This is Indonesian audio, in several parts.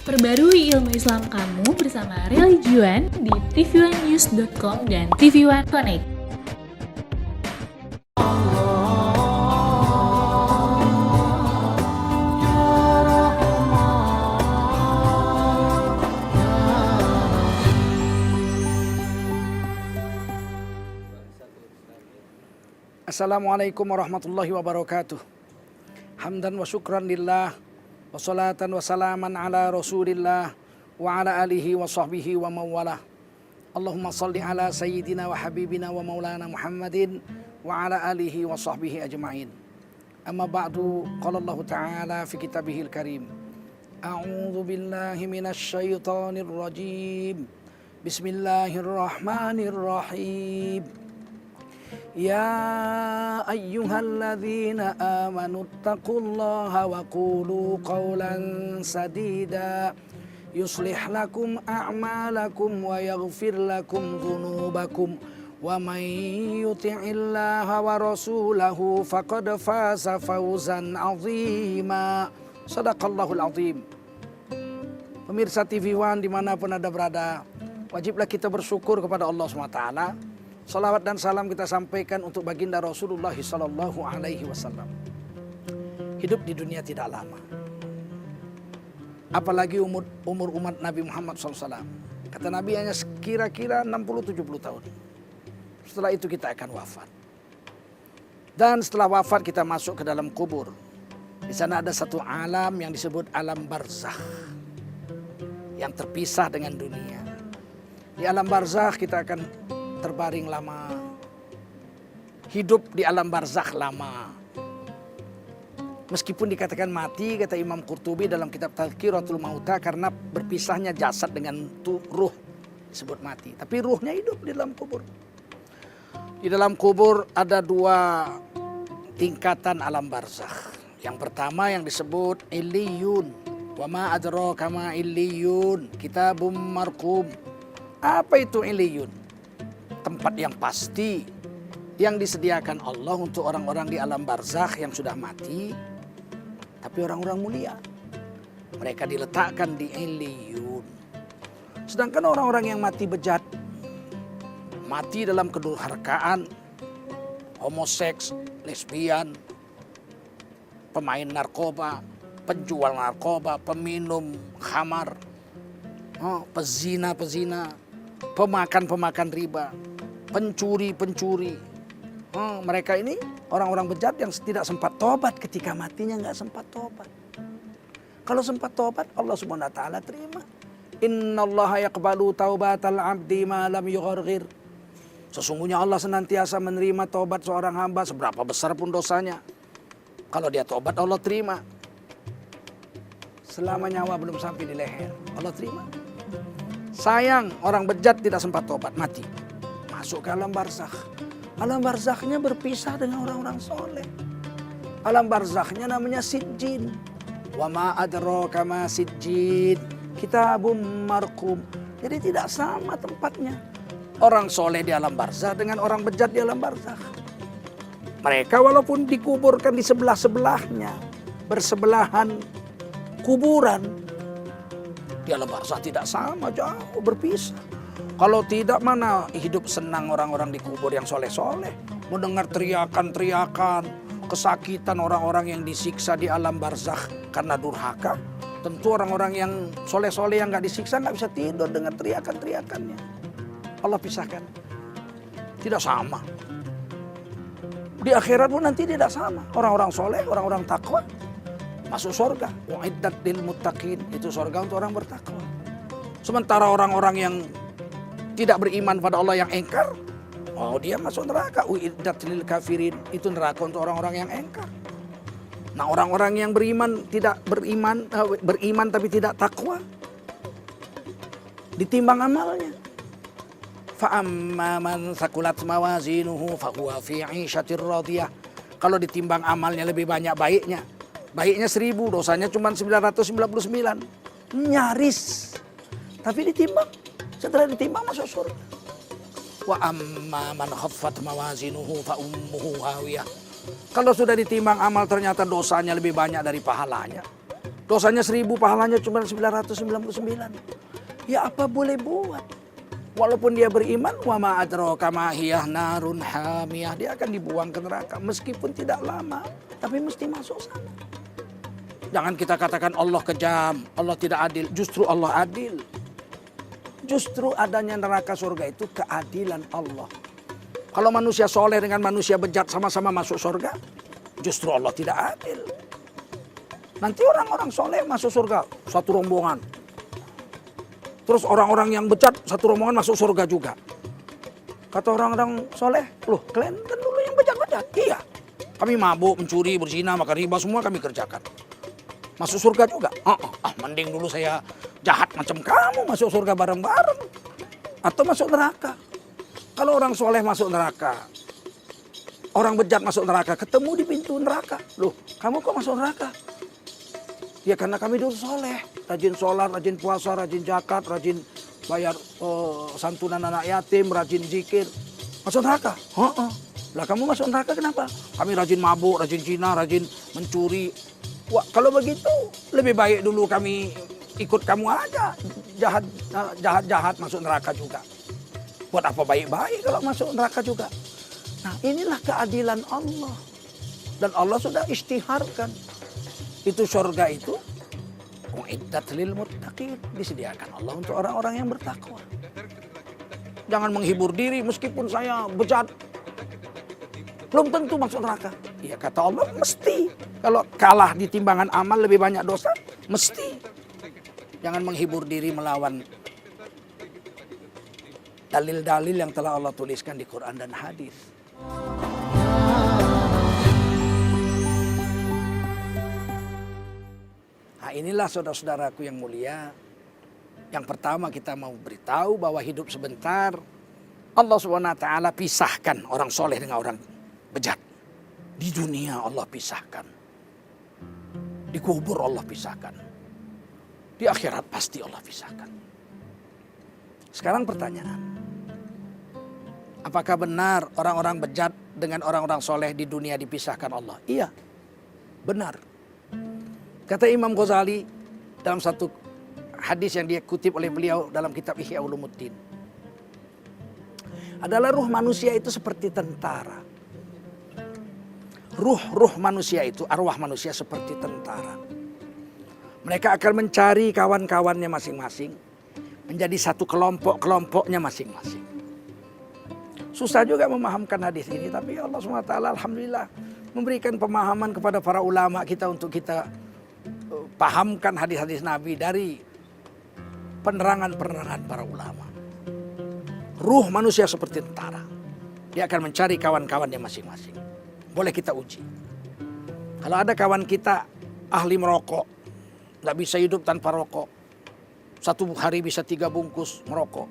Perbarui ilmu Islam kamu bersama Religion di tv1news.com dan TV1 Connect. Assalamualaikum warahmatullahi wabarakatuh. Hamdan wa syukran lillah, wa salatan wa salaman ala rasulillah, wa ala alihi wa sahbihi wa mawalah. Allahumma salli ala sayyidina wa habibina wa maulana Muhammadin, wa ala alihi wa sahbihi ajma'in. Amma ba'du, qala Allah ta'ala fi kitabihil karim. A'udhu billahi minasy syaithanir rajim. Bismillahirrahmanirrahim. Ya ayyuhalladzina amanu taqullaha wa qulu qawlan sadida yuslih lakum a'malakum wa yaghfir lakum dhunubakum wa may yuti'illaha wa rasulahu faqad faza fawzan 'azima. Shadaqallahul 'azim. Pemirsa TV1 dimanapun Anda berada, wajiblah kita bersyukur kepada Allah SWT. Salawat dan salam kita sampaikan untuk baginda Rasulullah sallallahu alaihi wasallam. Hidup di dunia tidak lama, apalagi umur umat Nabi Muhammad SAW. Kata Nabi hanya kira-kira 60-70 tahun. Setelah itu kita akan wafat. Dan setelah wafat kita masuk ke dalam kubur. Di sana ada satu alam yang disebut alam barzakh, yang terpisah dengan dunia. Di alam barzakh kita akan terbaring lama, hidup di alam barzakh lama. Meskipun dikatakan mati, kata Imam Qurtubi dalam kitab Tadhkiratul Mauta, karena berpisahnya jasad dengan ruh disebut mati. Tapi ruhnya hidup di dalam kubur. Di dalam kubur ada dua tingkatan alam barzakh. Yang pertama yang disebut illiyun. Wa ma adraka ma illiyun, kitabum marqum. Apa itu illiyun? Tempat yang pasti yang disediakan Allah untuk orang-orang di alam barzakh yang sudah mati, tapi orang-orang mulia. Mereka diletakkan di illiyun. Sedangkan orang-orang yang mati bejat, mati dalam kedurhakaan, homoseks, lesbian, pemain narkoba, penjual narkoba, peminum khamar, pezina-pezina, pemakan riba, pencuri. Mereka ini orang-orang bejat yang tidak sempat tobat, ketika matinya nggak sempat tobat. Kalau sempat tobat, Allah Subhanahu wa taala terima. Innallaha yaqbalu taubatal 'abdi ma lam yugharghir. Sesungguhnya Allah senantiasa menerima tobat seorang hamba seberapa besar pun dosanya. Kalau dia tobat, Allah terima. Selama nyawa belum sampai di leher, Allah terima. Sayang, orang bejat tidak sempat tobat, mati. Masuk ke alam barzakh. Alam barzakhnya berpisah dengan orang-orang soleh. Alam barzakhnya namanya sijjin. Wa ma adraka ma sijjin, kitabum marqum. Jadi tidak sama tempatnya orang soleh di alam barzakh dengan orang bejat di alam barzakh. Mereka walaupun dikuburkan di sebelah-sebelahnya, bersebelahan kuburan, di alam barzakh tidak sama, jauh berpisah. Kalau tidak, mana hidup senang orang-orang di kubur yang soleh-soleh. Mendengar teriakan-teriakan, kesakitan orang-orang yang disiksa di alam barzakh karena durhaka. Tentu orang-orang yang soleh-soleh yang gak disiksa gak bisa tidur dengan teriakan-teriakannya. Allah pisahkan. Tidak sama. Di akhirat pun nanti tidak sama. Orang-orang soleh, orang-orang takwa masuk surga. U'iddat lil muttaqin, itu surga untuk orang bertakwa. Sementara orang-orang yang tidak beriman pada Allah, yang engkar, dia masuk neraka. U'iddat lil kafirin, itu neraka untuk orang-orang yang engkar. Nah, orang-orang yang beriman tapi tidak takwa, ditimbang amalnya. Fa amma man thaqulat mawazinuhu fa huwa fi 'ishatir radiyah. Kalau ditimbang amalnya lebih banyak baiknya 1000, dosanya cuma 999. Nyaris. Tapi ditimbang. Setelah ditimbang masuk surga. Wa amma man khaffat mawazinuhu fa ummuhu hawiyah. Kalau sudah ditimbang amal ternyata dosanya lebih banyak dari pahalanya, Dosanya 1000, pahalanya cuma 999. Ya apa boleh buat. Walaupun dia beriman, wa ma adraka ma hiyah narun hamiyah, dia akan dibuang ke neraka meskipun tidak lama, tapi mesti masuk sana. Jangan kita katakan Allah kejam, Allah tidak adil. Justru Allah adil. Justru adanya neraka surga itu keadilan Allah. Kalau manusia soleh dengan manusia bejat sama-sama masuk surga, justru Allah tidak adil. Nanti orang-orang soleh masuk surga satu rombongan. Terus orang-orang yang bejat satu rombongan masuk surga juga. Kata orang-orang soleh, loh kalian kan dulu yang bejat-bejat. Iya, kami mabuk, mencuri, berzina, makan riba, semua kami kerjakan. Masuk surga juga. Mending dulu saya jahat macam kamu masuk surga bareng-bareng. Atau masuk neraka. Kalau orang soleh masuk neraka, orang bejat masuk neraka, ketemu di pintu neraka. Loh, kamu kok masuk neraka? Ya karena kami dulu soleh, rajin sholat, rajin puasa, rajin zakat, rajin bayar santunan anak yatim, rajin zikir. Masuk neraka? Lah kamu masuk neraka kenapa? Kami rajin mabuk, rajin zina, rajin mencuri. Wah kalau begitu lebih baik dulu kami ikut kamu aja. Jahat-jahat masuk neraka juga. Buat apa baik-baik kalau masuk neraka juga? Nah inilah keadilan Allah. Dan Allah sudah istiharkan. Itu surga itu uiddat lil muttaqin, disediakan Allah untuk orang-orang yang bertakwa. Jangan menghibur diri meskipun saya bejat. Belum tentu masuk neraka. Ya kata Allah mesti. Kalau kalah di timbangan amal lebih banyak dosa, mesti. Jangan menghibur diri melawan dalil-dalil yang telah Allah tuliskan di Quran dan hadis. Nah inilah saudara-saudaraku yang mulia. Yang pertama kita mau beritahu bahwa hidup sebentar. Allah SWT pisahkan orang soleh dengan orang bejat. Di dunia Allah pisahkan. Di kubur Allah pisahkan. Di akhirat pasti Allah pisahkan. Sekarang pertanyaan. Apakah benar orang-orang bejat dengan orang-orang soleh di dunia dipisahkan Allah? Iya, benar. Kata Imam Ghazali dalam satu hadis yang dia kutip oleh beliau dalam kitab Ihya Ulumuddin. Adalah ruh manusia itu seperti tentara. Ruh manusia itu, arwah manusia seperti tentara. Mereka akan mencari kawan-kawannya masing-masing. Menjadi satu kelompok-kelompoknya masing-masing. Susah juga memahamkan hadis ini. Tapi Allah SWT alhamdulillah memberikan pemahaman kepada para ulama kita untuk kita pahamkan hadis-hadis Nabi dari penerangan-penerangan para ulama. Ruh manusia seperti tentara. Dia akan mencari kawan-kawannya masing-masing. Boleh kita uji. Kalau ada kawan kita ahli merokok, nggak bisa hidup tanpa rokok. Satu hari bisa 3 bungkus merokok.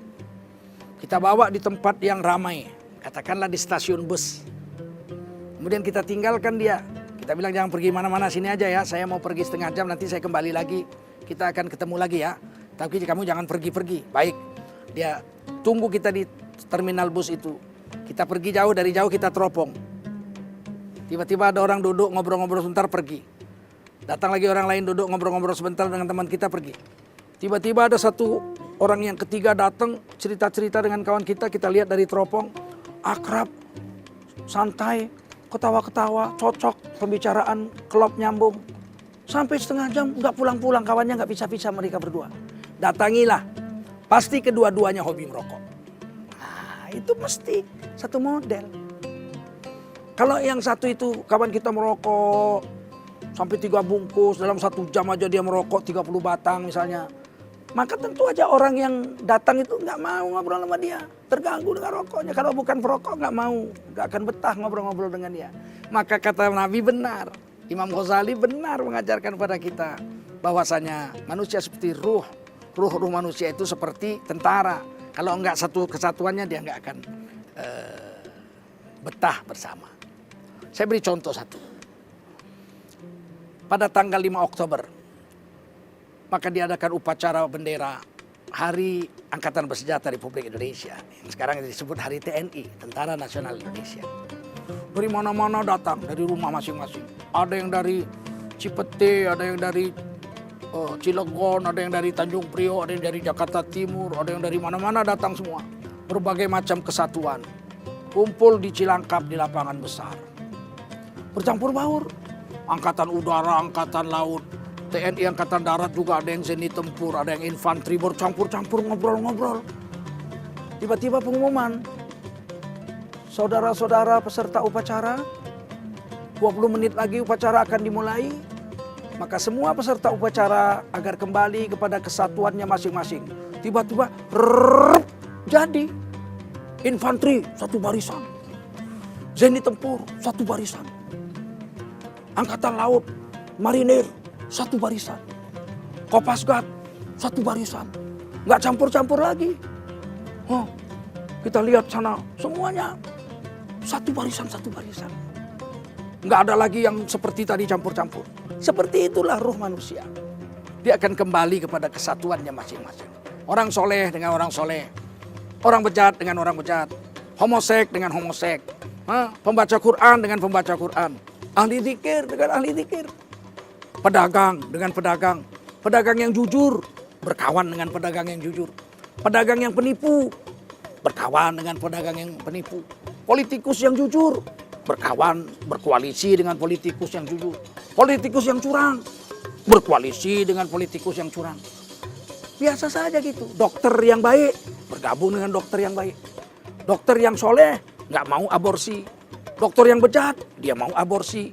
Kita bawa di tempat yang ramai, katakanlah di stasiun bus. Kemudian kita tinggalkan dia. Kita bilang jangan pergi mana-mana, sini aja ya. Saya mau pergi setengah jam, nanti saya kembali lagi. Kita akan ketemu lagi ya. Tapi kamu jangan pergi-pergi. Baik, dia tunggu kita di terminal bus itu. Kita pergi jauh, dari jauh kita teropong. Tiba-tiba ada orang duduk ngobrol-ngobrol sebentar pergi. Datang lagi orang lain duduk ngobrol-ngobrol sebentar dengan teman kita pergi. Tiba-tiba ada satu orang yang ketiga datang cerita-cerita dengan kawan kita. Kita lihat dari teropong, akrab, santai, ketawa-ketawa, cocok, pembicaraan, klop nyambung. Sampai setengah jam nggak pulang-pulang, kawannya nggak bisa-bisa mereka berdua. Datangilah, pasti kedua-duanya hobi merokok. Nah, itu mesti satu model. Kalau yang satu itu kawan kita merokok sampai 3 bungkus, dalam 1 jam aja dia merokok 30 batang misalnya. Maka tentu aja orang yang datang itu nggak mau ngobrol sama dia. Terganggu dengan rokoknya. Kalau bukan perokok nggak mau, nggak akan betah ngobrol-ngobrol dengan dia. Maka kata Nabi benar, Imam Ghazali benar mengajarkan pada kita bahwasanya manusia seperti ruh manusia itu seperti tentara. Kalau nggak satu kesatuannya dia nggak akan betah bersama. Saya beri contoh satu. Pada tanggal 5 Oktober, maka diadakan upacara bendera Hari Angkatan Bersenjata Republik Indonesia. Yang sekarang disebut Hari TNI, Tentara Nasional Indonesia. Dari mana-mana datang, dari rumah masing-masing. Ada yang dari Cipete, ada yang dari Cilegon, ada yang dari Tanjung Priok, ada yang dari Jakarta Timur, ada yang dari mana-mana datang semua. Berbagai macam kesatuan. Kumpul di Cilangkap di lapangan besar. Bercampur baur. Angkatan udara, angkatan laut, TNI Angkatan Darat juga ada yang zeni tempur, ada yang infanteri, bercampur-campur ngobrol-ngobrol. Tiba-tiba pengumuman. Saudara-saudara peserta upacara, 20 menit lagi upacara akan dimulai. Maka semua peserta upacara agar kembali kepada kesatuannya masing-masing. Tiba-tiba jadi infanteri satu barisan, zeni tempur satu barisan, angkatan laut, marinir satu barisan, Kopasgat satu barisan, nggak campur-campur lagi. Kita lihat sana semuanya satu barisan, satu barisan. Nggak ada lagi yang seperti tadi campur-campur. Seperti itulah ruh manusia. Dia akan kembali kepada kesatuannya masing-masing. Orang soleh dengan orang soleh. Orang bejat dengan orang bejat. Homosek dengan homosek. Pembaca Quran dengan pembaca Quran. Ahli zikir dengan ahli zikir. Pedagang dengan pedagang. Pedagang yang jujur berkawan dengan pedagang yang jujur. Pedagang yang penipu berkawan dengan pedagang yang penipu. Politikus yang jujur berkawan, berkoalisi dengan politikus yang jujur. Politikus yang curang berkoalisi dengan politikus yang curang. Biasa saja gitu. Dokter yang baik bergabung dengan dokter yang baik. Dokter yang soleh nggak mau aborsi. Dokter yang bejat dia mau aborsi.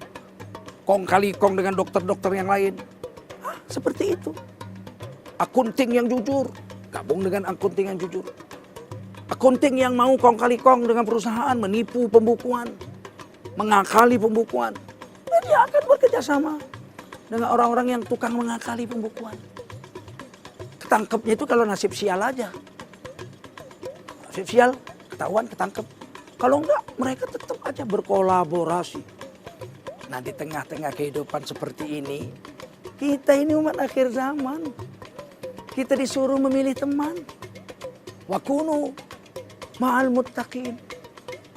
Kong kali kong dengan dokter-dokter yang lain. Seperti itu. Akunting yang jujur gabung dengan akunting yang jujur. Akunting yang mau kong kali kong dengan perusahaan menipu pembukuan, mengakali pembukuan. Dia akan bekerja sama dengan orang-orang yang tukang mengakali pembukuan. Ketangkepnya itu kalau nasib sial aja. Nasib sial, ketahuan, ketangkep. Kalau enggak, mereka tetap aja berkolaborasi. Nah di tengah-tengah kehidupan seperti ini, kita ini umat akhir zaman. Kita disuruh memilih teman. Wakunu ma'al muttaqin.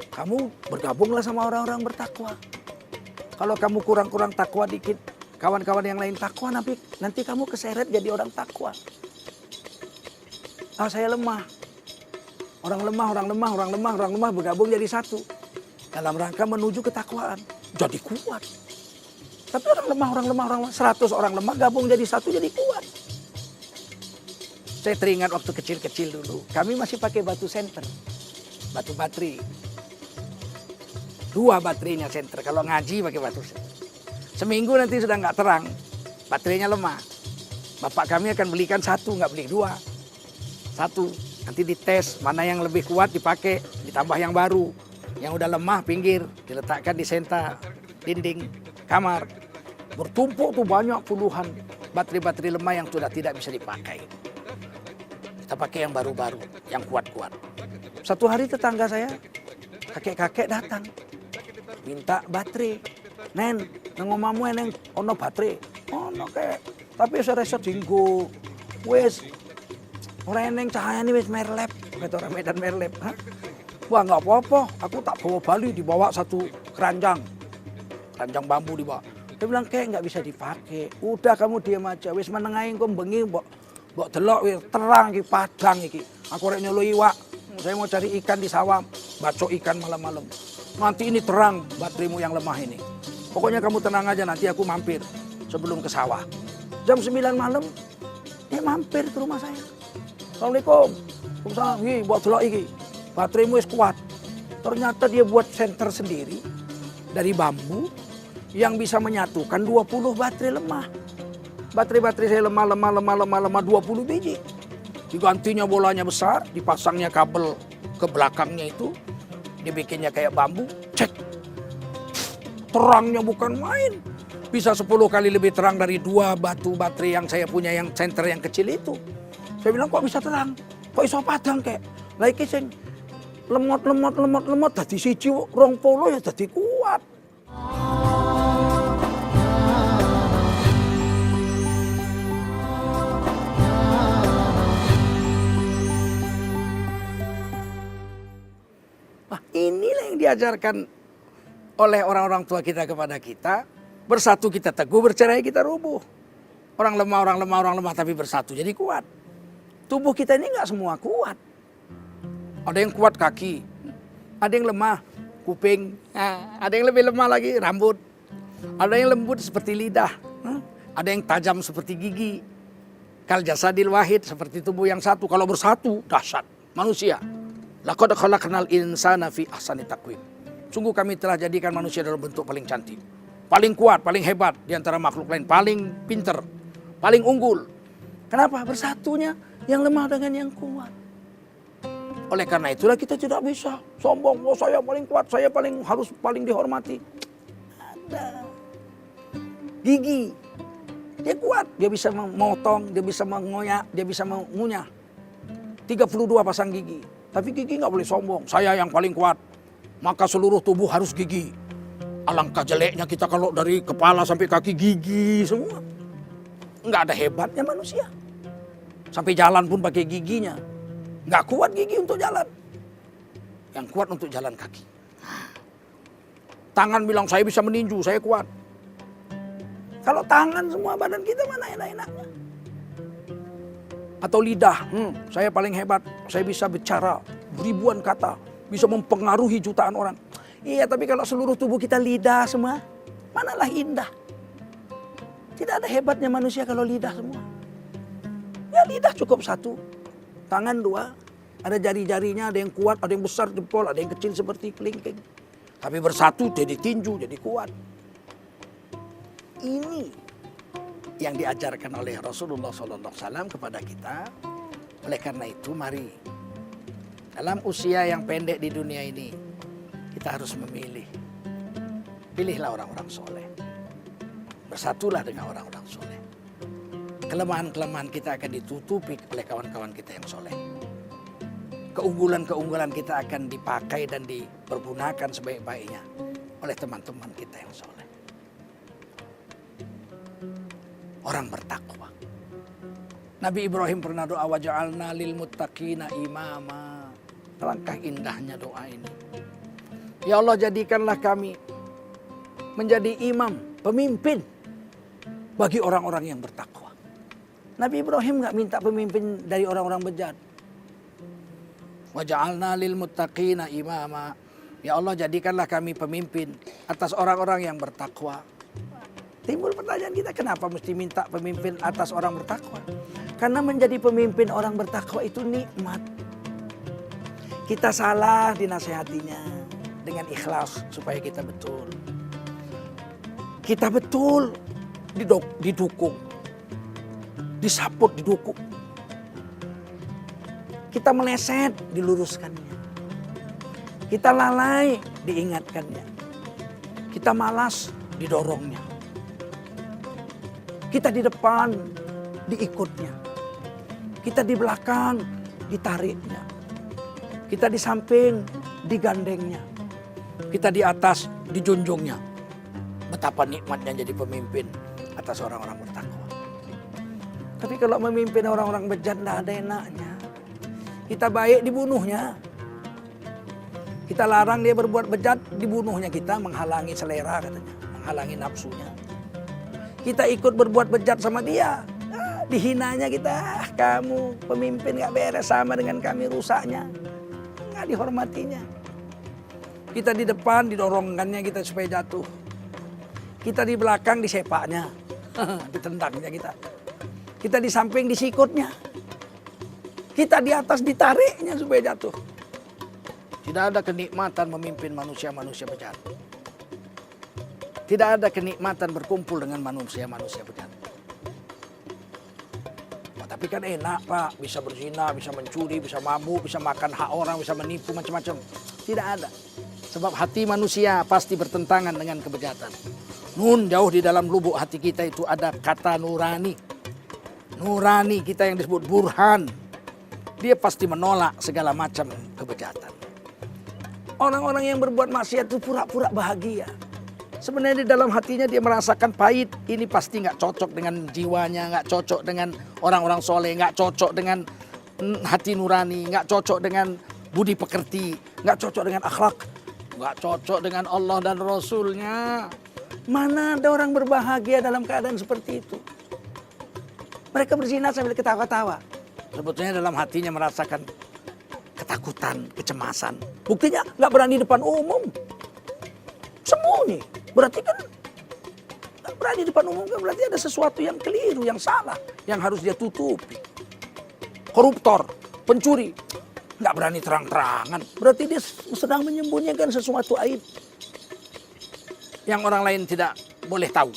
Kamu bergabunglah sama orang-orang bertakwa. Kalau kamu kurang-kurang takwa dikit, kawan-kawan yang lain takwa, nanti kamu keseret jadi orang takwa. Saya lemah. Orang lemah bergabung jadi satu. Dalam rangka menuju ketakwaan. Jadi kuat. Tapi orang lemah, 100 orang lemah gabung jadi satu jadi kuat. Saya teringat waktu kecil-kecil dulu. Kami masih pakai batu senter. Batu bateri. 2 baterainya senter. Kalau ngaji pakai batu senter. Seminggu nanti sudah nggak terang. Baterainya lemah. Bapak kami akan belikan 1, nggak beli 2. 1. Nanti dites mana yang lebih kuat dipakai. Ditambah yang baru. Yang udah lemah pinggir. Diletakkan di senta dinding kamar. Bertumpuk tuh banyak puluhan baterai-baterai lemah yang sudah tidak bisa dipakai. Kita pakai yang baru-baru. Yang kuat-kuat. Satu hari tetangga saya, kakek-kakek datang. Minta baterai. Nen, nang omamu eneng ono baterai. Ono kek. Tapi saya rasa dinggo. Wes ora eneng cahayane wis merlep. Kata orang Medan merlep. Wah nggak apa-apa. Aku tak bawa Bali, dibawa 1 keranjang. Keranjang bambu dibawa. Dia bilang kayak nggak bisa dipakai. Udah kamu diam aja. Wis menengahin kok bengi mbok delok wis terang iki padang iki. Aku rek nyolo iwak. Saya mau cari ikan di sawah. Bacok ikan malam-malam. Nanti ini terang bateraimu yang lemah ini. Pokoknya kamu tenang aja, nanti aku mampir sebelum ke sawah. Jam 9 malam, dia mampir ke rumah saya. Assalamualaikum. Waalaikumsalam. Hi, buat delok iki. Bateraimu wis kuat. Ternyata dia buat senter sendiri dari bambu yang bisa menyatukan 20 baterai lemah. Baterai-baterai saya lemah 20 biji. Digantinya bolanya besar, dipasangnya kabel ke belakangnya itu. Dibikinnya kayak bambu, cek. Terangnya bukan main. Bisa 10 kali lebih terang dari 2 batu baterai yang saya punya yang senter yang kecil itu. Saya bilang kok bisa terang? Kok iso padang kek? Lah iki sing lemot dadi siji 20 ya dadi kuat. Nah, inilah yang diajarkan oleh orang-orang tua kita kepada kita. Bersatu kita teguh, bercerai kita rubuh. Orang lemah tapi bersatu jadi kuat. Tubuh kita ini nggak semua kuat. Ada yang kuat kaki, ada yang lemah kuping, ada yang lebih lemah lagi rambut, ada yang lembut seperti lidah, ada yang tajam seperti gigi. Kal jasadil wahid, seperti tubuh yang satu. Kalau bersatu dahsyat manusia. Laqad khalaqnal insana fi ahsani taqwim. Sungguh kami telah jadikan manusia dalam bentuk paling cantik, paling kuat, paling hebat di antara makhluk lain, paling pinter, paling unggul. Kenapa? Bersatunya yang lemah dengan yang kuat. Oleh karena itulah kita tidak bisa sombong, oh saya paling kuat, saya harus paling dihormati. Ada gigi, dia kuat, dia bisa memotong, dia bisa mengoyak, dia bisa mengunyah. 32 pasang gigi, tapi gigi nggak boleh sombong. Saya yang paling kuat, maka seluruh tubuh harus gigi. Alangkah jeleknya kita kalau dari kepala sampai kaki gigi semua. Nggak ada hebatnya manusia. Sampai jalan pun pakai giginya. Nggak kuat gigi untuk jalan. Yang kuat untuk jalan kaki. Tangan bilang saya bisa meninju, saya kuat. Kalau tangan semua badan kita mana enak-enaknya. Atau lidah, saya paling hebat, saya bisa bicara ribuan kata, bisa mempengaruhi jutaan orang. Iya, tapi kalau seluruh tubuh kita lidah semua, manalah indah. Tidak ada hebatnya manusia kalau lidah semua. Ya lidah cukup satu. Tangan 2, ada jari-jarinya, ada yang kuat, ada yang besar jempol, ada yang kecil seperti kelingking. Tapi bersatu jadi tinju, jadi kuat. Ini yang diajarkan oleh Rasulullah SAW kepada kita. Oleh karena itu mari, dalam usia yang pendek di dunia ini, kita harus memilih. Pilihlah orang-orang soleh. Bersatulah dengan orang-orang soleh. Kelemahan-kelemahan kita akan ditutupi oleh kawan-kawan kita yang soleh. Keunggulan-keunggulan kita akan dipakai dan dipergunakan sebaik-baiknya oleh teman-teman kita yang soleh. Orang bertakwa. Nabi Ibrahim pernah doa, waja'alna lil muttaqina imama. Alangkah indahnya doa ini. Ya Allah, jadikanlah kami menjadi imam, pemimpin bagi orang-orang yang bertakwa. Nabi Ibrahim nggak minta pemimpin dari orang-orang bejat. Waja'alna lil muttaqina imama. Ya Allah, jadikanlah kami pemimpin atas orang-orang yang bertakwa. Timbul pertanyaan kita, kenapa mesti minta pemimpin atas orang bertakwa? Karena menjadi pemimpin orang bertakwa itu nikmat. Kita salah dinasehatinya dengan ikhlas supaya kita betul. Kita betul didukung. Disaput, didukung. Kita meleset, diluruskannya. Kita lalai, diingatkannya. Kita malas, didorongnya. Kita di depan, diikutnya. Kita di belakang, ditariknya. Kita di samping, digandengnya. Kita di atas, dijunjungnya. Betapa nikmatnya jadi pemimpin atas orang-orang bertakwa. Tapi kalau memimpin orang-orang bejat tidak ada enaknya. Kita baik dibunuhnya. Kita larang dia berbuat bejat, dibunuhnya kita, menghalangi selera katanya, menghalangi nafsunya. Kita ikut berbuat bejat sama dia, dihinanya kita, kamu pemimpin gak beres sama dengan kami, rusaknya. Gak dihormatinya. Kita di depan didorongkannya kita supaya jatuh. Kita di belakang disepaknya, ditendangnya kita. Kita di samping disikutnya. Kita di atas ditariknya supaya jatuh. Tidak ada kenikmatan memimpin manusia-manusia bejat. Tidak ada kenikmatan berkumpul dengan manusia-manusia bejat. Tapi kan enak Pak, bisa berzina, bisa mencuri, bisa mabuk, bisa makan hak orang, bisa menipu macam-macam. Tidak ada. Sebab hati manusia pasti bertentangan dengan kebejatan. Nun, jauh di dalam lubuk hati kita itu ada kata nurani. Nurani kita yang disebut burhan. Dia pasti menolak segala macam kebejatan. Orang-orang yang berbuat maksiat itu pura-pura bahagia. Sebenarnya di dalam hatinya dia merasakan pahit. Ini pasti nggak cocok dengan jiwanya, nggak cocok dengan orang-orang soleh, nggak cocok dengan hati nurani, nggak cocok dengan budi pekerti, nggak cocok dengan akhlak, nggak cocok dengan Allah dan Rasulnya. Mana ada orang berbahagia dalam keadaan seperti itu? Mereka berzina sambil ketawa-tawa. Sebetulnya dalam hatinya merasakan ketakutan, kecemasan. Buktinya nggak berani depan umum. Sembunyi. Berarti kan nggak berani depan umum kan berarti ada sesuatu yang keliru, yang salah, yang harus dia tutupi. Koruptor, pencuri, nggak berani terang-terangan. Berarti dia sedang menyembunyikan sesuatu aib yang orang lain tidak boleh tahu.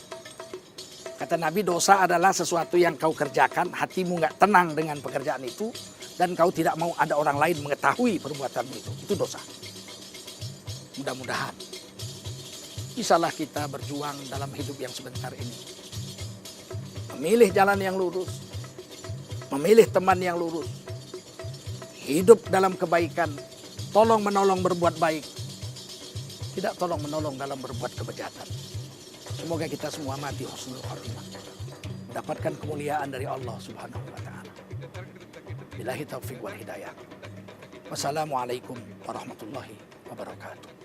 Kata Nabi, dosa adalah sesuatu yang kau kerjakan, hatimu nggak tenang dengan pekerjaan itu, dan kau tidak mau ada orang lain mengetahui perbuatanmu itu. Itu dosa. Mudah-mudahan bisalah kita berjuang dalam hidup yang sebentar ini. Memilih jalan yang lurus, memilih teman yang lurus, hidup dalam kebaikan, tolong menolong berbuat baik, tidak tolong menolong dalam berbuat kejahatan. Semoga kita semua mati husnul khotimah, mendapatkan kemuliaan dari Allah Subhanahu wa taala. Billahi taufiq wal hidayah. Wassalamualaikum warahmatullahi wabarakatuh.